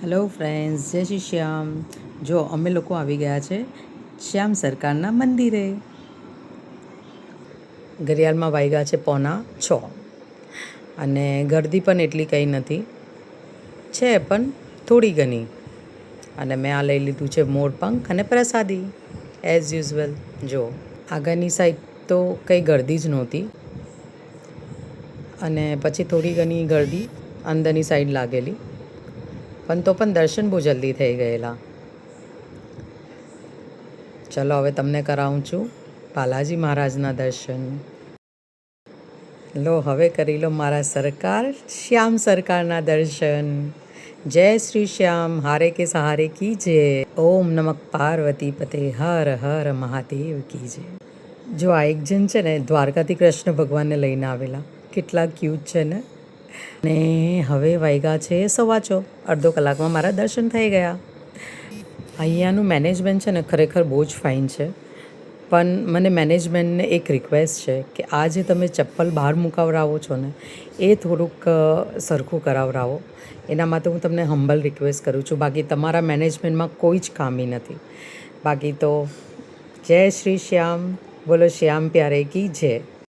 Hello friends, જય શ્રી શ્યામ. જો અમે લોકો આવી ગયા છે શ્યામ સરકારના મંદિરે. ઘડિયાળમાં વાગ્યા છે 5:45 અને ગરદી પણ એટલી કંઈ નથી છે, પણ થોડી ઘણી. અને મેં આ લઈ લીધું છે મોરપંખ અને પ્રસાદી એઝ યુઝ્યુઅલ. જો આગળની સાઈડ તો કંઈ ગરદી જ નહોતી, અને પછી થોડી ઘણી ગરદી અંદરની સાઈડ લાગેલી, પણ તો પણ દર્શન બહુ જલ્દી થઈ ગયેલા. ચલો હવે તમને કરાવું છું બાલાજી મહારાજના દર્શન. લો હવે કરી લો મારા સરકાર શ્યામ સરકારના દર્શન. જય શ્રી શ્યામ, હારે કે સહારે કી જય. ઓમ નમઃ પાર્વતી પતે, હર હર મહાદેવ કી જય. જો આ એક જણ છે ને દ્વારકાથી કૃષ્ણ ભગવાનને લઈને આવેલા, કેટલા ક્યુટ છે ને. ને હવે વાગ્યા છે 6:15, અડધો કલાકમાં મારા દર્શન થઈ ગયા. અહીંયાનું મેનેજમેન્ટ છે ને ખરેખર બહુ જ ફાઇન છે, પણ મને મેનેજમેન્ટને એક રિક્વેસ્ટ છે કે આ જે તમે ચપ્પલ બહાર મુકાવરાવો છો ને એ થોડુંક સરખું કરાવરાવો. એના માટે હું તમને હમ્બલ રિક્વેસ્ટ કરું છું. બાકી તમારા મેનેજમેન્ટમાં કોઈ જ ખામી નથી. બાકી તો જય શ્રી શ્યામ, બોલો શ્યામ પ્યારે કી જય.